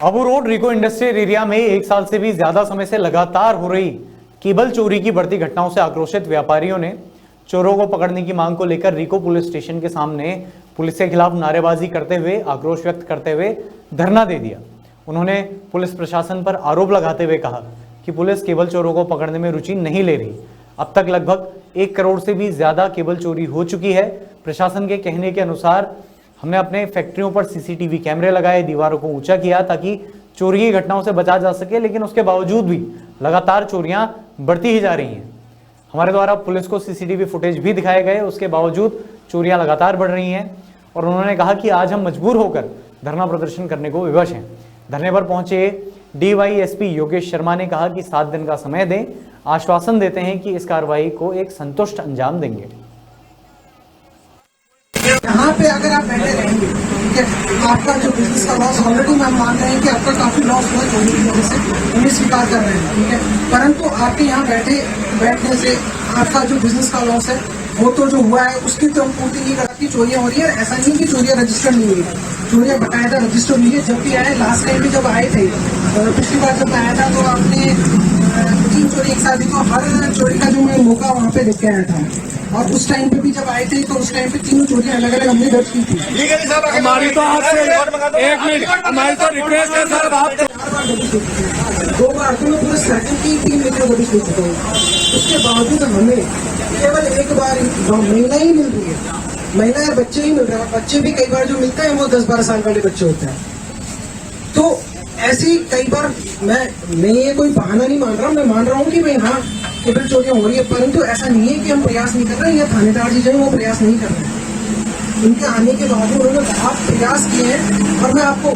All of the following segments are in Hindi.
अबू रोड रिको इंडस्ट्रियल एरिया में एक साल से भी ज्यादा समय से लगातार हो रही केबल चोरी की बढ़ती घटनाओं से आक्रोशित व्यापारियों ने चोरों को पकड़ने की मांग को लेकर रिको पुलिस स्टेशन के सामने पुलिस के खिलाफ नारेबाजी करते हुए आक्रोश व्यक्त करते हुए धरना दे दिया। उन्होंने पुलिस प्रशासन पर आरोप लगाते हुए कहा कि पुलिस केबल चोरों को पकड़ने में रुचि नहीं ले रही। अब तक लगभग 1 करोड़ से भी ज्यादा केबल चोरी हो चुकी है। प्रशासन के कहने के अनुसार हमने अपने फैक्ट्रियों पर सीसीटीवी कैमरे लगाए, दीवारों को ऊंचा किया ताकि चोरी की घटनाओं से बचा जा सके, लेकिन उसके बावजूद भी लगातार चोरियां बढ़ती ही जा रही हैं। हमारे द्वारा पुलिस को सीसीटीवी फुटेज भी दिखाए गए, उसके बावजूद चोरियां लगातार बढ़ रही हैं। और उन्होंने कहा कि आज हम मजबूर होकर धरना प्रदर्शन करने को विवश हैं। धरने पर पहुंचे डीवाईएसपी योगेश शर्मा ने कहा कि 7 दिन का समय दें, आश्वासन देते हैं कि इस कार्रवाई को एक संतुष्ट अंजाम देंगे। यहाँ पे अगर आप बैठे रहेंगे, ठीक है, आपका जो बिजनेस का लॉस ऑलरेडी हम मान रहे हैं कि आपका काफी लॉस हुआ चोरी की वजह से, हम स्वीकार कर रहे हैं, ठीक है, परंतु आपके यहाँ बैठने से आपका जो बिजनेस का लॉस है वो तो जो हुआ है उसकी तो हम पूर्ति नहीं करती। चोरियां हो रही है, ऐसा नहीं कि चोरियां रजिस्टर्ड नहीं हुई, चोरियां बकायदा रजिस्टर्ड हुई है। जब भी आए, लास्ट टाइम भी जब आए थे, पिछली बार जब आया था तो आपने 3 चोरी एक साथ दी, तो हर चोरी का जो मैं मौका वहाँ पे देख के आया था। और उस टाइम पे भी जब आए थे तो उस टाइम पे 3 चोरियां अलग अलग हमने दर्ज की थी। हमारी तो आपसे 1 मिनट, हमारी तो रिक्वेस्ट है सर, आप 2 बार तो मैं पूरे सर्कल की 3 मीटर नोटिस ले चुका हूँ। उसके बावजूद हमें केवल 1 बार महिला ही मिल रही है, महिला या बच्चे ही मिल रहे हैं। बच्चे भी कई बार जो मिलते हैं वो 10-12 साल वाले बच्चे होते हैं। तो ऐसी कई बार मैं ये कोई बहाना नहीं मान रहा, मैं मान रहा हूँ कि भाई हाँ केबल चोरियां हो रही है, परंतु ऐसा नहीं है कि हम प्रयास नहीं कर रहे हैं या थानेदार जी जो है वो प्रयास नहीं कर रहे हैं। उनके आने के बाद उन्होंने बहुत प्रयास किए हैं और मैं आपको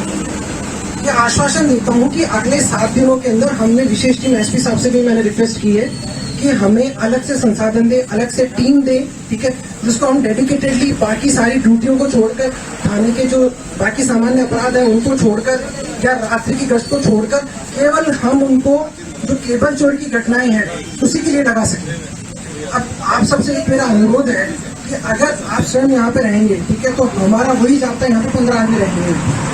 ये आश्वासन देता हूँ कि अगले 7 दिनों के अंदर हमने विशेष टीम एसपी साहब से भी मैंने रिक्वेस्ट की है कि हमें अलग से संसाधन दे, अलग से टीम दे, ठीक है, जिसको हम डेडिकेटेडली बाकी सारी ड्यूटियों को छोड़कर, थाने के जो बाकी सामान्य अपराध है उनको छोड़कर या रात्रि की गश्त को छोड़कर केवल हम उनको जो केबल चोरी की घटनाएं हैं उसी के लिए लगा सकते। अब आप सबसे एक मेरा अनुरोध है कि अगर आप स्वयं यहाँ पे रहेंगे, ठीक है, तो हमारा वही जाता है, यहाँ पे 15 आदमी रहेंगे।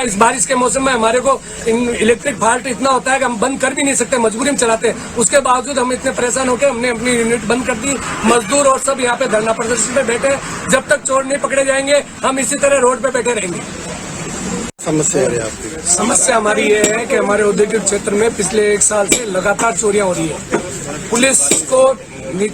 इस बारिश के मौसम में हमारे को इलेक्ट्रिक फॉल्ट इतना होता है कि हम बंद कर भी नहीं सकते, मजबूरी में चलाते हैं। उसके बावजूद हम इतने परेशान होकर हमने अपनी यूनिट बंद कर दी। मजदूर और सब यहाँ पे धरना प्रदर्शन पे बैठे। जब तक चोर नहीं पकड़े जाएंगे हम इसी तरह रोड पे बैठे रहेंगे। समस्या हमारी ये है कि हमारे औद्योगिक क्षेत्र में पिछले 1 साल से लगातार चोरियां हो रही है। पुलिस को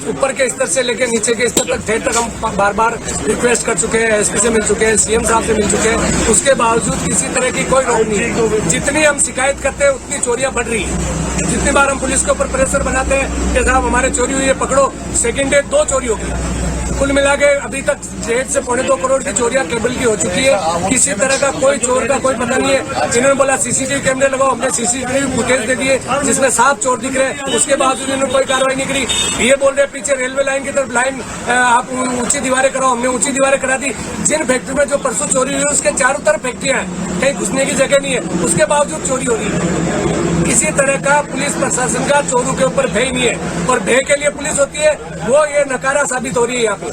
ऊपर के स्तर से लेकर नीचे के स्तर तक ठेठ तक हम बार रिक्वेस्ट कर चुके हैं, एसपी से मिल चुके हैं, सीएम साहब से मिल चुके हैं। उसके बावजूद किसी तरह की कोई रोक नहीं है। जितनी हम शिकायत करते हैं उतनी चोरियां बढ़ रही है। जितनी बार हम पुलिस के ऊपर प्रेशर बनाते हैं कि साहब हमारे चोरी हुई है, पकड़ो, सेकेंड डे 2 चोरी हो गई। कुल मिला के अभी तक 1.5 से 2.25 करोड़ की चोरियां केबल की हो चुकी है। किसी तरह का कोई चोर का कोई पता नहीं है। इन्होंने बोला सीसीटीवी कैमरे लगाओ, हमने सीसीटीवी फुटेज दे दिए जिसमें 7 चोर दिख रहे हैं। उसके बावजूद इन्होंने कोई कार्रवाई नहीं करी। ये बोल रहे पीछे रेलवे लाइन की तरफ लाइन आप ऊंची दीवारें कराओ, हमने ऊंची दीवारें करा दी। जिन फैक्ट्री में जो परसों चोरी हुई है उसके चारों तरफ फैक्ट्रियां हैं, कहीं घुसने की जगह नहीं है, उसके बावजूद चोरी हो रही है। किसी तरह का पुलिस प्रशासन का चोरों के ऊपर भय नहीं है, और भय के लिए पुलिस होती है वो ये नकारा साबित हो रही है यहाँ पे।